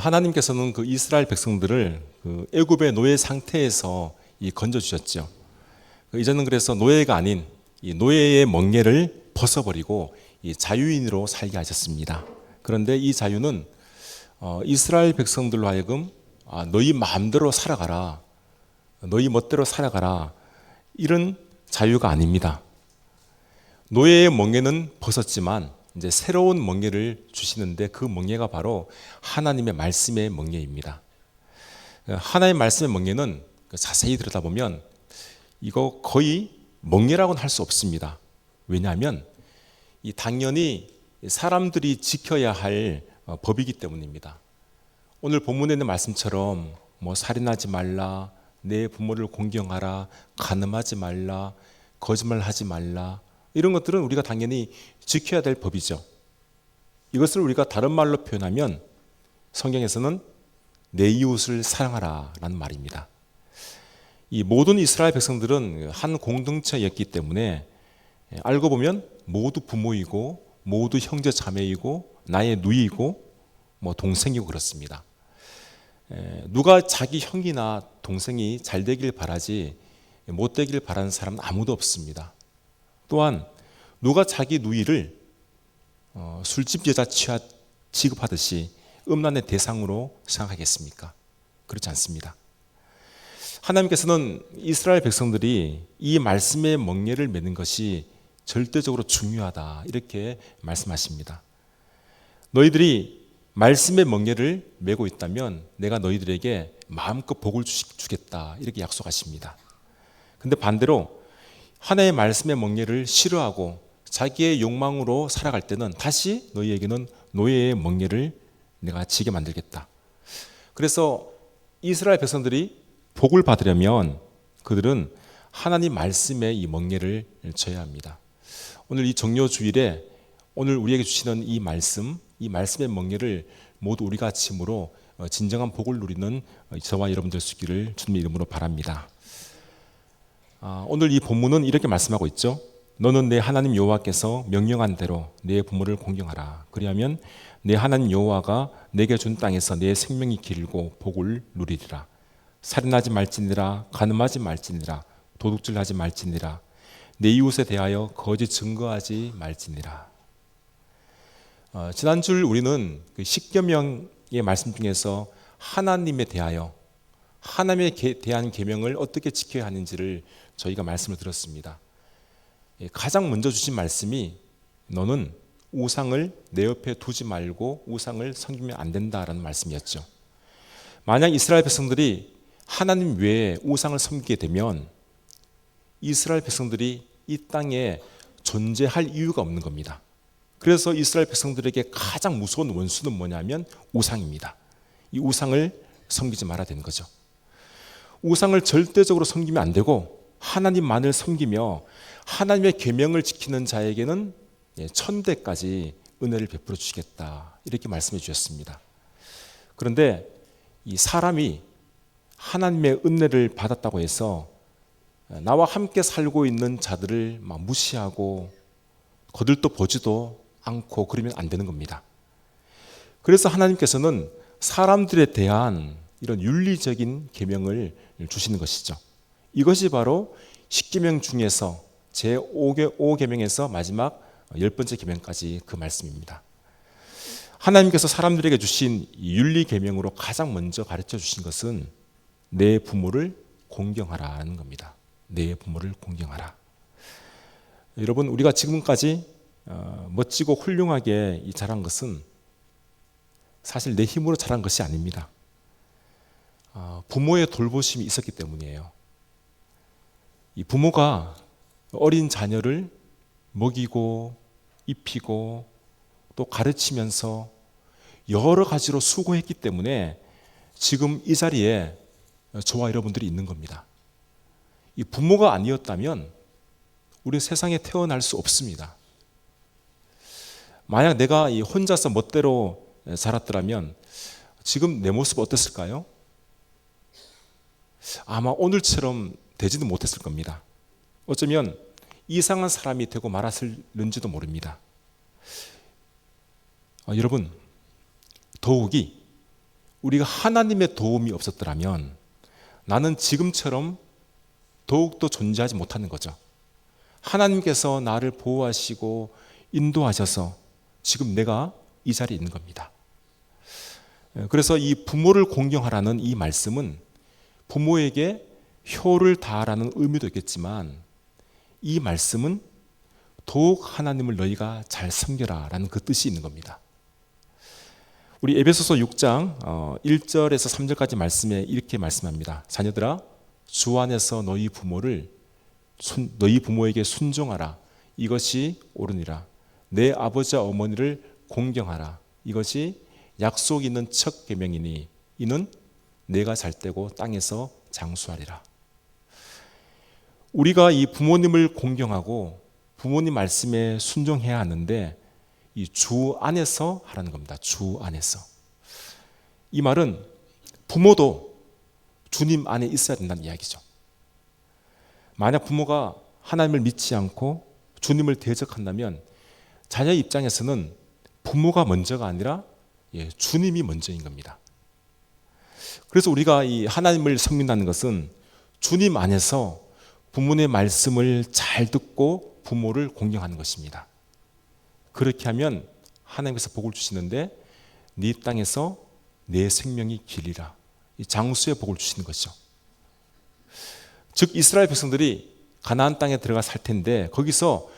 하나님께서는 그 이스라엘 백성들을 그 애굽의 노예 상태에서 건져 주셨죠. 이제는 그래서 노예가 아닌 이 노예의 멍에를 벗어버리고 이 자유인으로 살게 하셨습니다. 그런데 이 자유는 이스라엘 백성들로 하여금 너희 마음대로 살아가라, 너희 멋대로 살아가라, 이런 자유가 아닙니다. 노예의 멍에는 벗었지만 이제 새로운 멍에를 주시는데 그 멍에가 바로 하나님의 말씀의 멍에입니다. 하나님의 말씀의 멍에는 자세히 들여다보면 이거 거의 멍에라고는 할 수 없습니다. 왜냐하면 이 당연히 사람들이 지켜야 할 법이기 때문입니다. 오늘 본문에 있는 말씀처럼 뭐 살인하지 말라, 내 부모를 공경하라, 간음하지 말라, 거짓말하지 말라, 이런 것들은 우리가 당연히 지켜야 될 법이죠. 이것을 우리가 다른 말로 표현하면 성경에서는 내 이웃을 사랑하라 라는 말입니다. 이 모든 이스라엘 백성들은 한 공동체였기 때문에 알고 보면 모두 부모이고 모두 형제 자매이고 나의 누이고 뭐 동생이고 그렇습니다. 누가 자기 형이나 동생이 잘 되길 바라지 못 되길 바라는 사람은 아무도 없습니다. 또한 누가 자기 누이를 술집 여자 취급하듯이 음란의 대상으로 생각하겠습니까? 그렇지 않습니다. 하나님께서는 이스라엘 백성들이 이 말씀의 멍에를 매는 것이 절대적으로 중요하다, 이렇게 말씀하십니다. 너희들이 말씀의 멍에를 메고 있다면 내가 너희들에게 마음껏 복을 주겠다, 이렇게 약속하십니다. 근데 반대로 하나님의 말씀의 멍에를 싫어하고 자기의 욕망으로 살아갈 때는 다시 너희에게는 노예의 멍에를 내가 지게 만들겠다. 그래서 이스라엘 백성들이 복을 받으려면 그들은 하나님 말씀의 이 멍에를 져야 합니다. 오늘 이 정료 주일에 오늘 우리에게 주시는 이 말씀의 멍에를 모두 우리가 짐으로 진정한 복을 누리는 저와 여러분들 수 있기를 주님의 이름으로 바랍니다. 오늘 이 본문은 이렇게 말씀하고 있죠. 너는 내 하나님 여호와께서 명령한 대로 내 부모를 공경하라. 그리하면 내 하나님 여호와가 내게 준 땅에서 내 생명이 길고 복을 누리리라. 살인하지 말지니라, 간음하지 말지니라, 도둑질하지 말지니라, 내 이웃에 대하여 거짓 증거하지 말지니라. 지난주 우리는 그 십계명의 말씀 중에서 하나님에 대하여 하나님에 대한 계명을 어떻게 지켜야 하는지를 저희가 말씀을 들었습니다. 가장 먼저 주신 말씀이 너는 우상을 내 옆에 두지 말고 우상을 섬기면 안 된다라는 말씀이었죠. 만약 이스라엘 백성들이 하나님 외에 우상을 섬기게 되면 이스라엘 백성들이 이 땅에 존재할 이유가 없는 겁니다. 그래서 이스라엘 백성들에게 가장 무서운 원수는 뭐냐면 우상입니다. 이 우상을 섬기지 말아야 되는 거죠. 우상을 절대적으로 섬기면 안 되고 하나님만을 섬기며 하나님의 계명을 지키는 자에게는 천대까지 은혜를 베풀어 주시겠다, 이렇게 말씀해 주셨습니다. 그런데 이 사람이 하나님의 은혜를 받았다고 해서 나와 함께 살고 있는 자들을 막 무시하고 거들떠 보지도 않고 그러면 안 되는 겁니다. 그래서 하나님께서는 사람들에 대한 이런 윤리적인 계명을 주시는 것이죠. 이것이 바로 십계명 중에서 제5계명에서 마지막 10번째 계명까지 그 말씀입니다. 하나님께서 사람들에게 주신 윤리 계명으로 가장 먼저 가르쳐 주신 것은 내 부모를 공경하라는 겁니다. 내 부모를 공경하라. 여러분, 우리가 지금까지 멋지고 훌륭하게 자란 것은 사실 내 힘으로 자란 것이 아닙니다. 부모의 돌보심이 있었기 때문이에요. 이 부모가 어린 자녀를 먹이고 입히고 또 가르치면서 여러 가지로 수고했기 때문에 지금 이 자리에 저와 여러분들이 있는 겁니다. 이 부모가 아니었다면 우리 세상에 태어날 수 없습니다. 만약 내가 혼자서 멋대로 자랐더라면 지금 내 모습 어땠을까요? 아마 오늘처럼 되지도 못했을 겁니다. 어쩌면 이상한 사람이 되고 말았을는지도 모릅니다. 여러분, 더욱이 우리가 하나님의 도움이 없었더라면 나는 지금처럼 더욱더 존재하지 못하는 거죠. 하나님께서 나를 보호하시고 인도하셔서 지금 내가 이 자리에 있는 겁니다. 그래서 이 부모를 공경하라는 이 말씀은 부모에게 효를 다하라는 의미도 있겠지만, 이 말씀은 더욱 하나님을 너희가 잘 섬겨라 라는 그 뜻이 있는 겁니다. 우리 에베소서 6장 1절에서 3절까지 말씀에 이렇게 말씀합니다. 자녀들아, 주 안에서 너희 부모에게 순종하라. 이것이 옳으니라. 내 아버지와 어머니를 공경하라. 이것이 약속 있는 첫 계명이니 이는 내가 잘 되고 땅에서 장수하리라. 우리가 이 부모님을 공경하고 부모님 말씀에 순종해야 하는데 이 주 안에서 하라는 겁니다. 주 안에서. 이 말은 부모도 주님 안에 있어야 된다는 이야기죠. 만약 부모가 하나님을 믿지 않고 주님을 대적한다면 자녀의 입장에서는 부모가 먼저가 아니라 주님이 먼저인 겁니다. 그래서 우리가 이 하나님을 섬긴다는 것은 주님 안에서 부모님의 말씀을 잘 듣고 부모를 공경하는 것입니다. 그렇게 하면 하나님께서 복을 주시는데 네 땅에서 내 생명이 길리라. 이 장수의 복을 주시는 것이죠. 즉 이스라엘 백성들이 가나안 땅에 들어가 살 텐데 거기서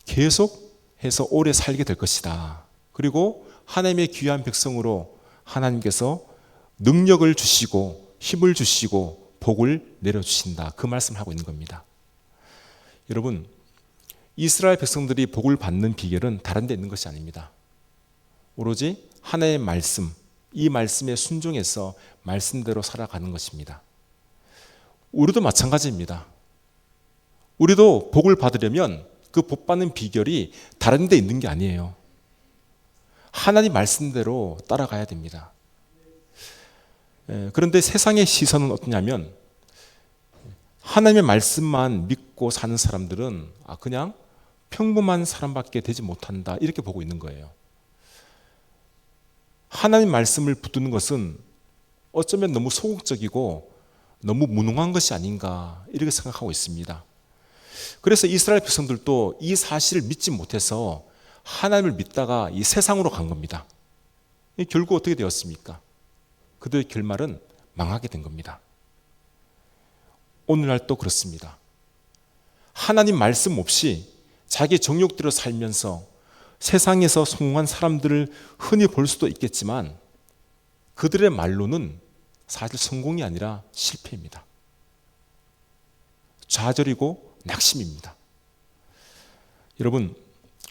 계속해서 오래 살게 될 것이다. 그리고 하나님의 귀한 백성으로 하나님께서 능력을 주시고 힘을 주시고 복을 내려주신다. 그 말씀을 하고 있는 겁니다. 여러분, 이스라엘 백성들이 복을 받는 비결은 다른 데 있는 것이 아닙니다. 오로지 하나님의 말씀, 이 말씀에 순종해서 말씀대로 살아가는 것입니다. 우리도 마찬가지입니다. 우리도 복을 받으려면 그 복 받는 비결이 다른 데 있는 게 아니에요. 하나님 말씀대로 따라가야 됩니다. 그런데 세상의 시선은 어떠냐면 하나님의 말씀만 믿고 사는 사람들은 그냥 평범한 사람밖에 되지 못한다, 이렇게 보고 있는 거예요. 하나님 말씀을 붙드는 것은 어쩌면 너무 소극적이고 너무 무능한 것이 아닌가, 이렇게 생각하고 있습니다. 그래서 이스라엘 백성들도 이 사실을 믿지 못해서 하나님을 믿다가 이 세상으로 간 겁니다. 결국 어떻게 되었습니까? 그들의 결말은 망하게 된 겁니다. 오늘날도 그렇습니다. 하나님 말씀 없이 자기 정욕대로 살면서 세상에서 성공한 사람들을 흔히 볼 수도 있겠지만 그들의 말로는 사실 성공이 아니라 실패입니다. 좌절이고 낙심입니다. 여러분,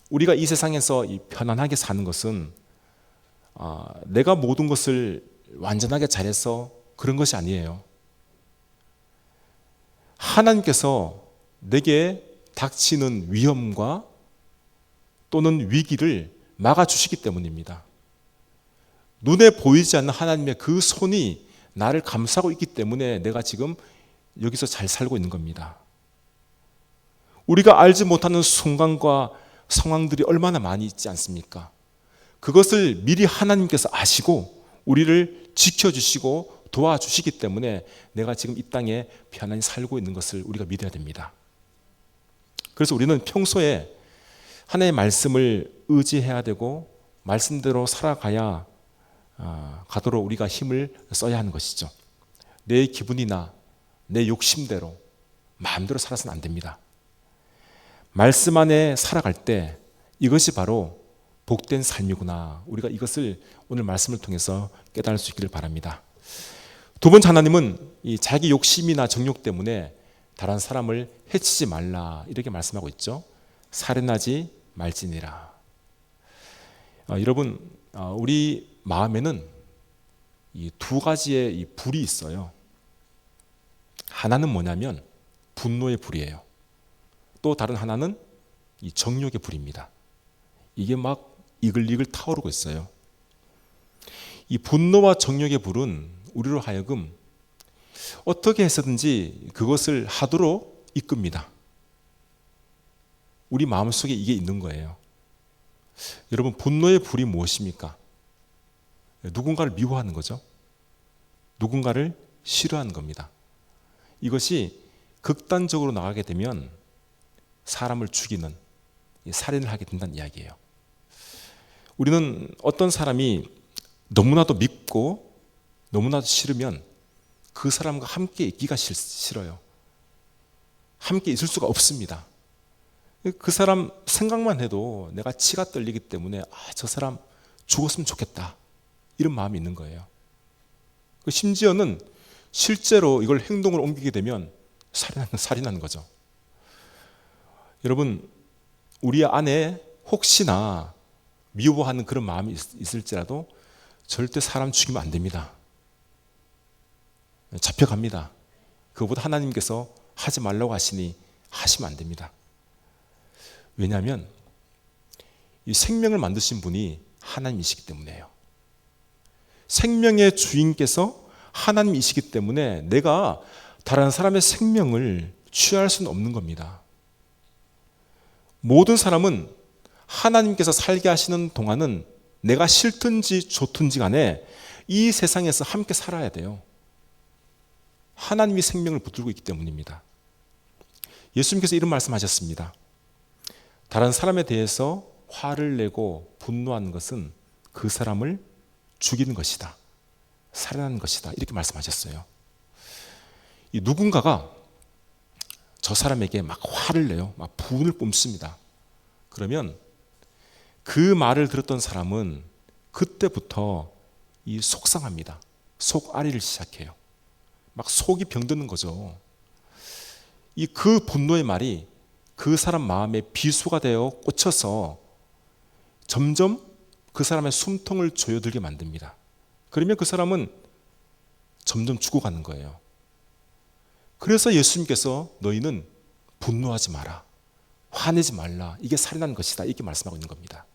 우리가 이 세상에서 편안하게 사는 것은 내가 모든 것을 완전하게 잘해서 그런 것이 아니에요. 하나님께서 내게 닥치는 위험과 또는 위기를 막아주시기 때문입니다. 눈에 보이지 않는 하나님의 그 손이 나를 감싸고 있기 때문에 내가 지금 여기서 잘 살고 있는 겁니다. 우리가 알지 못하는 순간과 상황들이 얼마나 많이 있지 않습니까? 그것을 미리 하나님께서 아시고 우리를 지켜주시고 도와주시기 때문에 내가 지금 이 땅에 편안히 살고 있는 것을 우리가 믿어야 됩니다. 그래서 우리는 평소에 하나님의 말씀을 의지해야 되고 말씀대로 살아가야 가도록 우리가 힘을 써야 하는 것이죠. 내 기분이나 내 욕심대로 마음대로 살아서는 안 됩니다. 말씀 안에 살아갈 때 이것이 바로 복된 삶이구나, 우리가 이것을 오늘 말씀을 통해서 깨달을 수 있기를 바랍니다. 두 번째, 하나님은 이 자기 욕심이나 정욕 때문에 다른 사람을 해치지 말라, 이렇게 말씀하고 있죠. 살인하지 말지니라. 여러분, 우리 마음에는 이 두 가지의 이 불이 있어요. 하나는 뭐냐면 분노의 불이에요. 또 다른 하나는 이 정욕의 불입니다. 이게 막 이글이글 타오르고 있어요. 이 분노와 정욕의 불은 우리로 하여금 어떻게 해서든지 그것을 하도록 이끕니다. 우리 마음속에 이게 있는 거예요. 여러분, 분노의 불이 무엇입니까? 누군가를 미워하는 거죠. 누군가를 싫어하는 겁니다. 이것이 극단적으로 나가게 되면 사람을 죽이는 살인을 하게 된다는 이야기예요. 우리는 어떤 사람이 너무나도 밉고 너무나도 싫으면 그 사람과 함께 있기가 싫어요. 함께 있을 수가 없습니다. 그 사람 생각만 해도 내가 치가 떨리기 때문에 저 사람 죽었으면 좋겠다, 이런 마음이 있는 거예요. 심지어는 실제로 이걸 행동으로 옮기게 되면 살인하는 거죠. 여러분, 우리 안에 혹시나 미워하는 그런 마음이 있을지라도 절대 사람 죽이면 안 됩니다. 잡혀갑니다. 그것보다 하나님께서 하지 말라고 하시니 하시면 안 됩니다. 왜냐하면 이 생명을 만드신 분이 하나님이시기 때문에요. 생명의 주인께서 하나님이시기 때문에 내가 다른 사람의 생명을 취할 수는 없는 겁니다. 모든 사람은 하나님께서 살게 하시는 동안은 내가 싫든지 좋든지 간에 이 세상에서 함께 살아야 돼요. 하나님이 생명을 붙들고 있기 때문입니다. 예수님께서 이런 말씀하셨습니다. 다른 사람에 대해서 화를 내고 분노하는 것은 그 사람을 죽이는 것이다, 살인하는 것이다, 이렇게 말씀하셨어요. 이 누군가가 저 사람에게 막 화를 내요. 막 분을 뿜습니다. 그러면 그 말을 들었던 사람은 그때부터 이 속상합니다. 속앓이를 시작해요. 막 속이 병드는 거죠. 그 분노의 말이 그 사람 마음에 비수가 되어 꽂혀서 점점 그 사람의 숨통을 조여들게 만듭니다. 그러면 그 사람은 점점 죽어가는 거예요. 그래서 예수님께서 너희는 분노하지 마라, 화내지 말라, 이게 살인하는 것이다, 이렇게 말씀하고 있는 겁니다.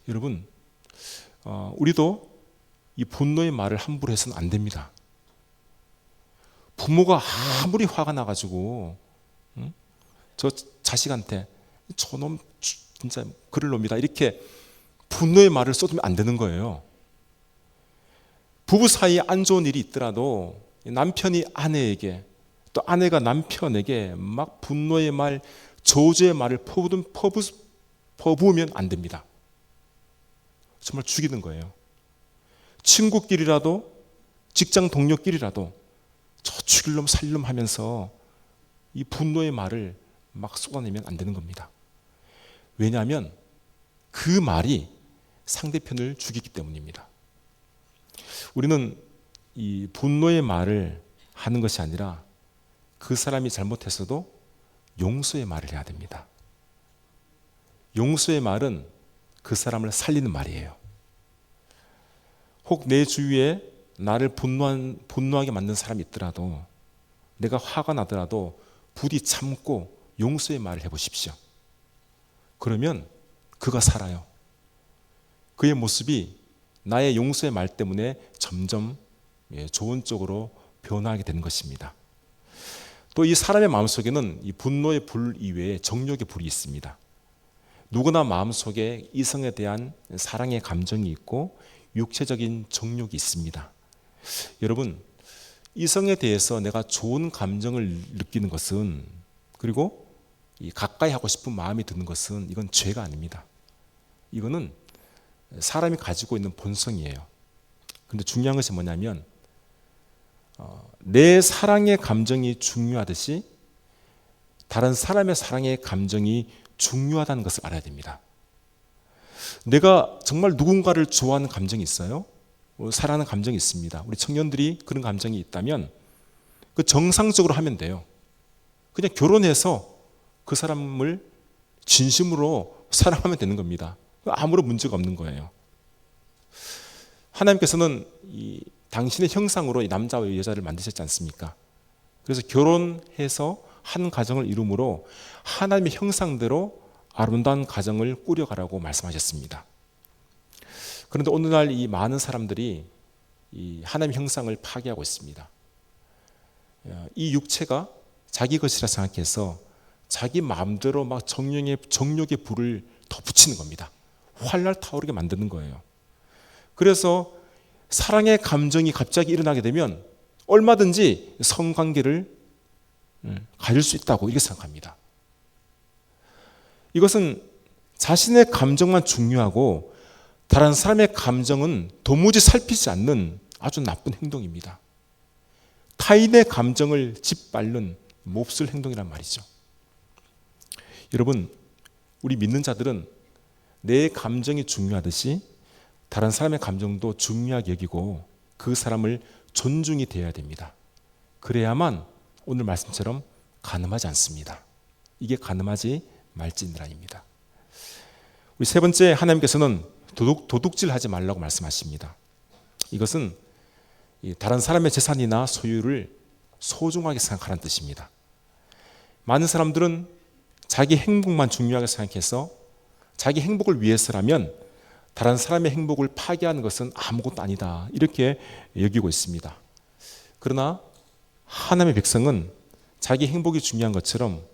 여러분, 우리도 이 분노의 말을 함부로 해서는 안 됩니다. 부모가 아무리 화가 나가지고 저 자식한테 저놈 진짜 그럴 놈이다, 이렇게 분노의 말을 쏟으면 안 되는 거예요. 부부 사이에 안 좋은 일이 있더라도 남편이 아내에게, 또 아내가 남편에게 막 분노의 말, 저주의 말을 퍼부으면 안 됩니다. 정말 죽이는 거예요. 친구끼리라도, 직장 동료끼리라도 저 죽일 놈 살릴 놈 하면서 이 분노의 말을 막 쏟아내면 안 되는 겁니다. 왜냐하면 그 말이 상대편을 죽이기 때문입니다. 우리는 이 분노의 말을 하는 것이 아니라 그 사람이 잘못했어도 용서의 말을 해야 됩니다. 용서의 말은 그 사람을 살리는 말이에요. 혹 내 주위에 나를 분노하게 만든 사람이 있더라도, 내가 화가 나더라도 부디 참고 용서의 말을 해보십시오. 그러면 그가 살아요. 그의 모습이 나의 용서의 말 때문에 점점 좋은 쪽으로 변화하게 되는 것입니다. 또 이 사람의 마음속에는 이 분노의 불 이외에 정욕의 불이 있습니다. 누구나 마음속에 이성에 대한 사랑의 감정이 있고 육체적인 정욕이 있습니다. 여러분, 이성에 대해서 내가 좋은 감정을 느끼는 것은, 그리고 가까이 하고 싶은 마음이 드는 것은, 이건 죄가 아닙니다. 이거는 사람이 가지고 있는 본성이에요. 그런데 중요한 것이 뭐냐면, 내 사랑의 감정이 중요하듯이 다른 사람의 사랑의 감정이 중요하다는 것을 알아야 됩니다. 내가 정말 누군가를 좋아하는 감정이 있어요? 사랑하는 감정이 있습니다. 우리 청년들이 그런 감정이 있다면 그 정상적으로 하면 돼요. 그냥 결혼해서 그 사람을 진심으로 사랑하면 되는 겁니다. 아무런 문제가 없는 거예요. 하나님께서는 당신의 형상으로 이 남자와 여자를 만드셨지 않습니까? 그래서 결혼해서 한 가정을 이루므로 하나님의 형상대로 아름다운 가정을 꾸려가라고 말씀하셨습니다. 그런데 오늘날 이 많은 사람들이 이 하나님의 형상을 파괴하고 있습니다. 이 육체가 자기 것이라 생각해서 자기 마음대로 막 정욕의 불을 더 붙이는 겁니다. 활날 타오르게 만드는 거예요. 그래서 사랑의 감정이 갑자기 일어나게 되면 얼마든지 성관계를 가질 수 있다고 이렇게 생각합니다. 이것은 자신의 감정만 중요하고 다른 사람의 감정은 도무지 살피지 않는 아주 나쁜 행동입니다. 타인의 감정을 짓밟는 몹쓸 행동이란 말이죠. 여러분, 우리 믿는 자들은 내 감정이 중요하듯이 다른 사람의 감정도 중요하게 여기고 그 사람을 존중이 되어야 됩니다. 그래야만 오늘 말씀처럼 간음하지 않습니다. 이게 간음하지 말지니라입니다. 우리 세 번째, 하나님께서는 도둑질하지 말라고 말씀하십니다. 이것은 다른 사람의 재산이나 소유를 소중하게 생각하라는 뜻입니다. 많은 사람들은 자기 행복만 중요하게 생각해서 자기 행복을 위해서라면 다른 사람의 행복을 파괴하는 것은 아무것도 아니다, 이렇게 여기고 있습니다. 그러나 하나님의 백성은 자기 행복이 중요한 것처럼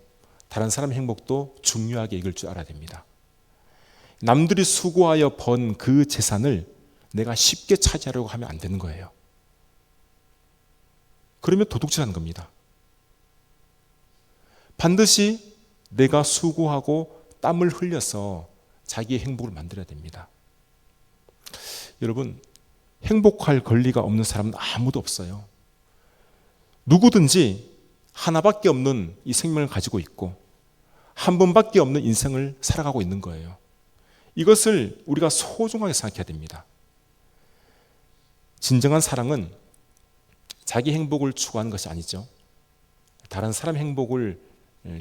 다른 사람의 행복도 중요하게 여길 줄 알아야 됩니다. 남들이 수고하여 번 그 재산을 내가 쉽게 차지하려고 하면 안 되는 거예요. 그러면 도둑질하는 겁니다. 반드시 내가 수고하고 땀을 흘려서 자기의 행복을 만들어야 됩니다. 여러분, 행복할 권리가 없는 사람은 아무도 없어요. 누구든지 하나밖에 없는 이 생명을 가지고 있고 한 번밖에 없는 인생을 살아가고 있는 거예요. 이것을 우리가 소중하게 생각해야 됩니다. 진정한 사랑은 자기 행복을 추구하는 것이 아니죠. 다른 사람의 행복을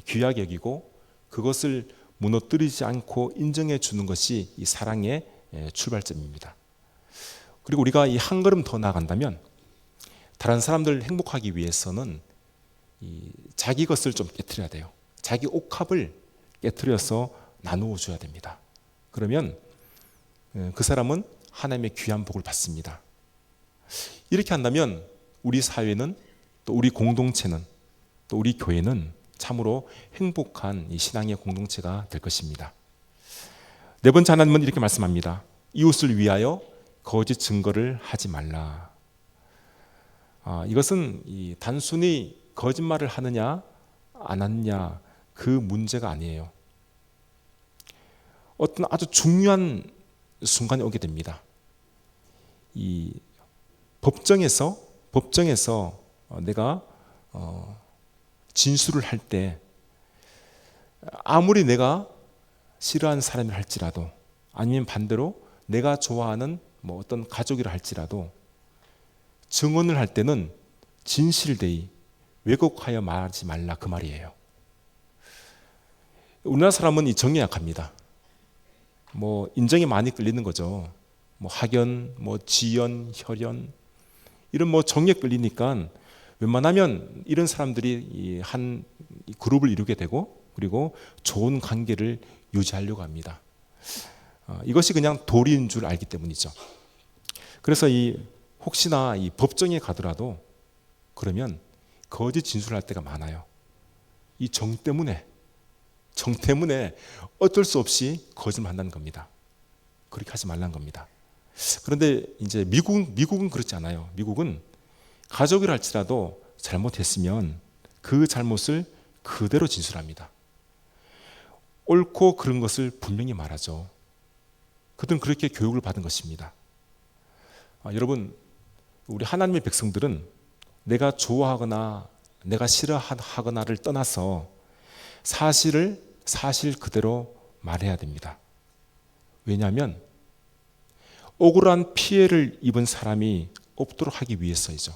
귀하게 여기고 그것을 무너뜨리지 않고 인정해 주는 것이 이 사랑의 출발점입니다. 그리고 우리가 이 한 걸음 더 나아간다면 다른 사람들을 행복하기 위해서는 자기 것을 좀 깨트려야 돼요. 자기 옥합을 깨트려서 나누어 줘야 됩니다. 그러면 그 사람은 하나님의 귀한 복을 받습니다. 이렇게 한다면 우리 사회는, 또 우리 공동체는, 또 우리 교회는 참으로 행복한 이 신앙의 공동체가 될 것입니다. 네 번째, 하나님은 이렇게 말씀합니다. 이웃을 위하여 거짓 증거를 하지 말라. 이것은 단순히 거짓말을 하느냐 안 하느냐 그 문제가 아니에요. 어떤 아주 중요한 순간이 오게 됩니다. 이 법정에서 내가 진술을 할 때 아무리 내가 싫어하는 사람이 할지라도, 아니면 반대로 내가 좋아하는 어떤 가족이라 할지라도 증언을 할 때는 진실되이 왜곡하여 말하지 말라, 그 말이에요. 우리나라 사람은 이 정에 약합니다. 인정에 많이 끌리는 거죠. 학연, 지연, 혈연, 이런 정에 끌리니까 웬만하면 이런 사람들이 한 그룹을 이루게 되고, 그리고 좋은 관계를 유지하려고 합니다. 이것이 그냥 도리인 줄 알기 때문이죠. 그래서 혹시나 이 법정에 가더라도 그러면 거짓 진술할 때가 많아요. 이 정 때문에 어쩔 수 없이 거짓말 한다는 겁니다. 그렇게 하지 말라는 겁니다. 그런데 이제 미국은 그렇지 않아요. 미국은 가족이라 할지라도 잘못했으면 그 잘못을 그대로 진술합니다. 옳고 그른 것을 분명히 말하죠. 그들은 그렇게 교육을 받은 것입니다. 여러분, 우리 하나님의 백성들은 내가 좋아하거나 내가 싫어하거나를 떠나서 사실을 사실 그대로 말해야 됩니다. 왜냐하면 억울한 피해를 입은 사람이 없도록 하기 위해서이죠.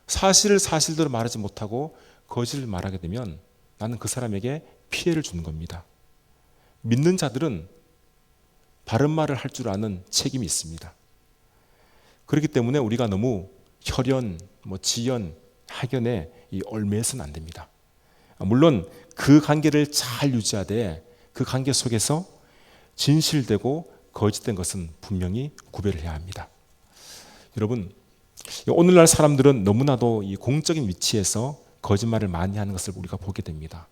사실을 사실대로 말하지 못하고 거짓을 말하게 되면 나는 그 사람에게 피해를 주는 겁니다. 믿는 자들은 바른 말을 할 줄 아는 책임이 있습니다. 그렇기 때문에 우리가 너무 혈연, 지연, 학연에 얽매여서는 안 됩니다. 물론 그 관계를 잘 유지하되 그 관계 속에서 진실되고 거짓된 것은 분명히 구별을 해야 합니다. 여러분, 오늘날 사람들은 너무나도 이 공적인 위치에서 거짓말을 많이 하는 것을 우리가 보게 됩니다.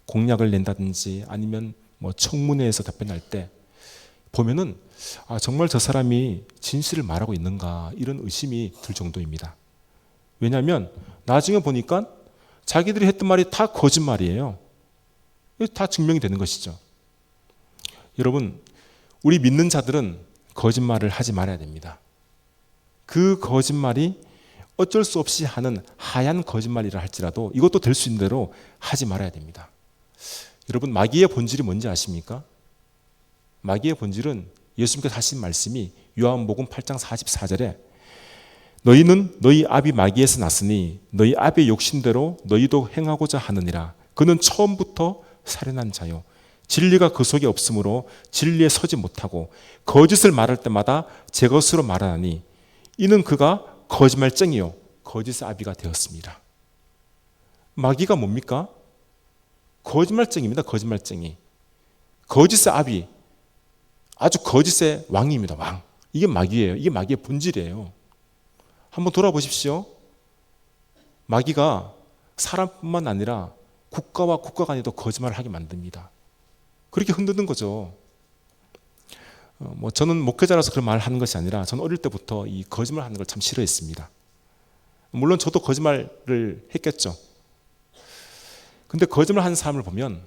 공약을 낸다든지 아니면 청문회에서 답변할 때 보면은 정말 저 사람이 진실을 말하고 있는가 이런 의심이 들 정도입니다. 왜냐하면 나중에 보니까 자기들이 했던 말이 다 거짓말이에요. 다 증명이 되는 것이죠. 여러분, 우리 믿는 자들은 거짓말을 하지 말아야 됩니다. 그 거짓말이 어쩔 수 없이 하는 하얀 거짓말이라 할지라도 이것도 될 수 있는 대로 하지 말아야 됩니다. 여러분, 마귀의 본질이 뭔지 아십니까? 마귀의 본질은 예수님께서 하신 말씀이 요한복음 8장 44절에 너희는 너희 아비 마귀에서 났으니 너희 아비의 욕심대로 너희도 행하고자 하느니라. 그는 처음부터 살인한 자요. 진리가 그 속에 없으므로 진리에 서지 못하고 거짓을 말할 때마다 제 것으로 말하나니 이는 그가 거짓말쟁이요 거짓의 아비가 되었습니다. 마귀가 뭡니까? 거짓말쟁이입니다. 거짓말쟁이. 거짓의 아비. 아주 거짓의 왕입니다. 왕. 이게 마귀예요. 이게 마귀의 본질이에요. 한번 돌아보십시오. 마귀가 사람뿐만 아니라 국가와 국가 간에도 거짓말을 하게 만듭니다. 그렇게 흔드는 거죠. 저는 목회자라서 그런 말을 하는 것이 아니라 저는 어릴 때부터 이 거짓말 하는 걸 참 싫어했습니다. 물론 저도 거짓말을 했겠죠. 근데 거짓말 하는 사람을 보면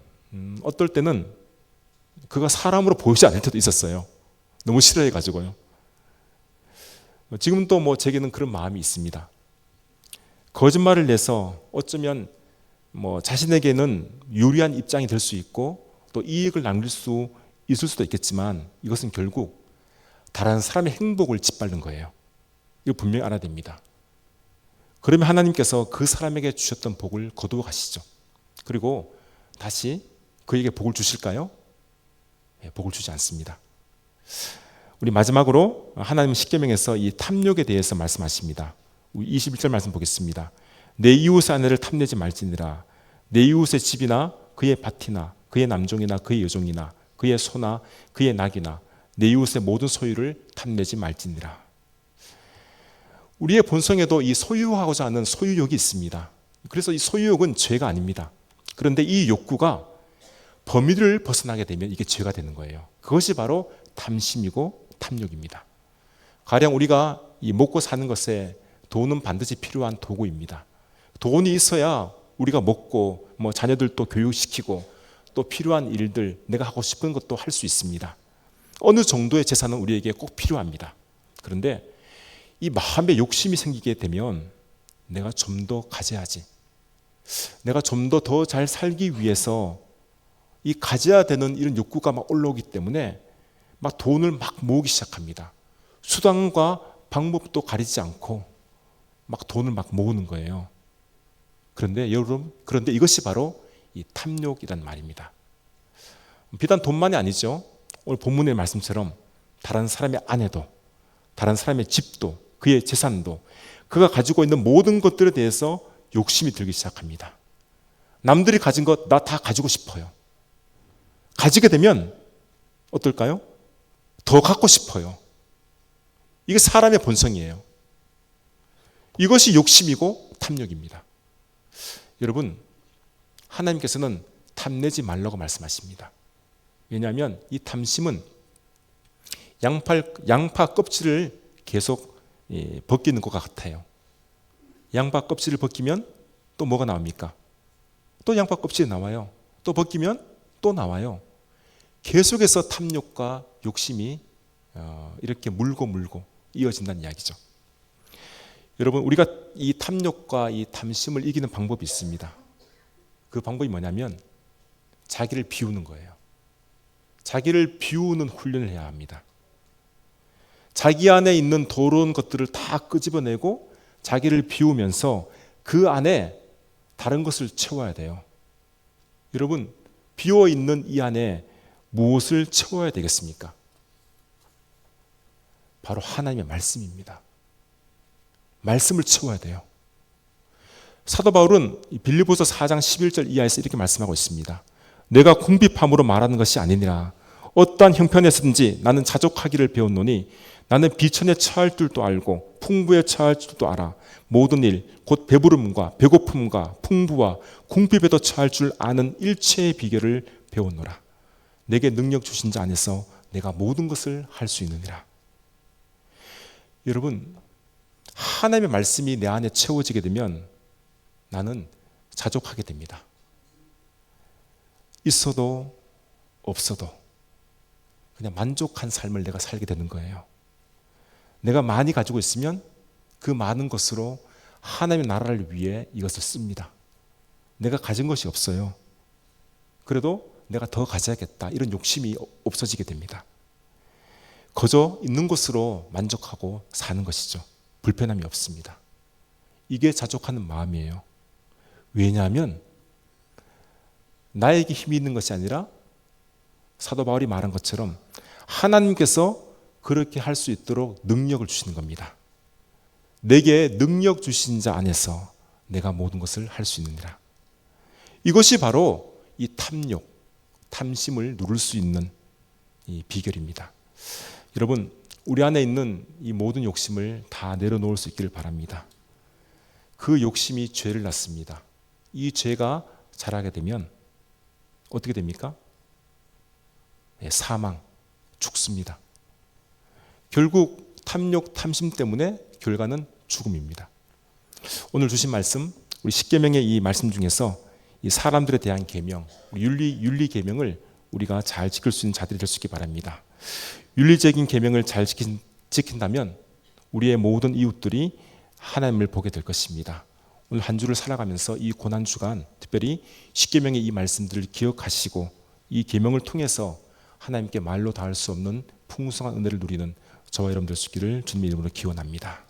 어떨 때는 그가 사람으로 보이지 않을 때도 있었어요. 너무 싫어해가지고요. 지금도 제게는 그런 마음이 있습니다. 거짓말을 내서 어쩌면 자신에게는 유리한 입장이 될 수 있고 또 이익을 남길 수 있을 수도 있겠지만 이것은 결국 다른 사람의 행복을 짓밟는 거예요. 이거 분명히 알아야 됩니다. 그러면 하나님께서 그 사람에게 주셨던 복을 거두어 가시죠. 그리고 다시 그에게 복을 주실까요? 복을 주지 않습니다. 우리 마지막으로 하나님은 십계명에서 이 탐욕에 대해서 말씀하십니다. 21절 말씀 보겠습니다. 내 이웃의 아내를 탐내지 말지니라. 내 이웃의 집이나 그의 밭이나 그의 남종이나 그의 여종이나 그의 소나 그의 낙이나 내 이웃의 모든 소유를 탐내지 말지니라. 우리의 본성에도 이 소유하고자 하는 소유욕이 있습니다. 그래서 이 소유욕은 죄가 아닙니다. 그런데 이 욕구가 범위를 벗어나게 되면 이게 죄가 되는 거예요. 그것이 바로 탐심이고 탐욕입니다. 가령 우리가 이 먹고 사는 것에 돈은 반드시 필요한 도구입니다. 돈이 있어야 우리가 먹고 자녀들도 교육시키고 또 필요한 일들 내가 하고 싶은 것도 할 수 있습니다. 어느 정도의 재산은 우리에게 꼭 필요합니다. 그런데 이 마음에 욕심이 생기게 되면 내가 좀 더 가져야지. 내가 좀 더 잘 살기 위해서 이 가져야 되는 이런 욕구가 막 올라오기 때문에 막 돈을 막 모으기 시작합니다. 수단과 방법도 가리지 않고 막 돈을 막 모으는 거예요. 그런데 여러분, 이것이 바로 이 탐욕이란 말입니다. 비단 돈만이 아니죠. 오늘 본문의 말씀처럼 다른 사람의 아내도, 다른 사람의 집도, 그의 재산도, 그가 가지고 있는 모든 것들에 대해서 욕심이 들기 시작합니다. 남들이 가진 것 나 다 가지고 싶어요. 가지게 되면 어떨까요? 더 갖고 싶어요. 이게 사람의 본성이에요. 이것이 욕심이고 탐욕입니다. 여러분, 하나님께서는 탐내지 말라고 말씀하십니다. 왜냐하면 이 탐심은 양파 껍질을 계속 벗기는 것 같아요. 양파 껍질을 벗기면 또 뭐가 나옵니까? 또 양파 껍질이 나와요. 또 벗기면 또 나와요. 계속해서 탐욕과 욕심이 이렇게 물고 이어진다는 이야기죠. 여러분, 우리가 이 탐욕과 이 탐심을 이기는 방법이 있습니다. 그 방법이 뭐냐면 자기를 비우는 거예요. 자기를 비우는 훈련을 해야 합니다. 자기 안에 있는 더러운 것들을 다 끄집어내고 자기를 비우면서 그 안에 다른 것을 채워야 돼요. 여러분, 비어있는 이 안에 무엇을 채워야 되겠습니까? 바로 하나님의 말씀입니다. 말씀을 채워야 돼요. 사도 바울은 빌립보서 4장 11절 이하에서 이렇게 말씀하고 있습니다. 내가 궁핍함으로 말하는 것이 아니니라. 어떠한 형편에서든지 나는 자족하기를 배웠노니 나는 비천에 처할 줄도 알고 풍부에 처할 줄도 알아. 모든 일, 곧 배부름과 배고픔과 풍부와 궁핍에도 처할 줄 아는 일체의 비결을 배웠노라. 내게 능력 주신 자 안에서 내가 모든 것을 할 수 있느니라. 여러분, 하나님의 말씀이 내 안에 채워지게 되면 나는 자족하게 됩니다. 있어도 없어도 그냥 만족한 삶을 내가 살게 되는 거예요. 내가 많이 가지고 있으면 그 많은 것으로 하나님의 나라를 위해 이것을 씁니다. 내가 가진 것이 없어요. 그래도 내가 더 가져야겠다, 이런 욕심이 없어지게 됩니다. 거저 있는 것으로 만족하고 사는 것이죠. 불편함이 없습니다. 이게 자족하는 마음이에요. 왜냐하면 나에게 힘이 있는 것이 아니라 사도 바울이 말한 것처럼 하나님께서 그렇게 할 수 있도록 능력을 주시는 겁니다. 내게 능력 주신 자 안에서 내가 모든 것을 할 수 있느니라. 이것이 바로 이 탐욕, 탐심을 누를 수 있는 이 비결입니다. 여러분, 우리 안에 있는 이 모든 욕심을 다 내려놓을 수 있기를 바랍니다. 그 욕심이 죄를 낳습니다. 이 죄가 자라게 되면 어떻게 됩니까? 사망, 죽습니다. 결국 탐욕, 탐심 때문에 결과는 죽음입니다. 오늘 주신 말씀, 우리 십계명의 이 말씀 중에서 이 사람들에 대한 계명, 윤리 계명을 우리가 잘 지킬 수 있는 자들이 될 수 있기 바랍니다. 윤리적인 계명을 잘 지킨다면 우리의 모든 이웃들이 하나님을 보게 될 것입니다. 오늘 한 주를 살아가면서 이 고난 주간 특별히 십계명의 이 말씀들을 기억하시고 이 계명을 통해서 하나님께 말로 닿을 수 없는 풍성한 은혜를 누리는 저와 여러분들 수 있기를 주님의 이름으로 기원합니다.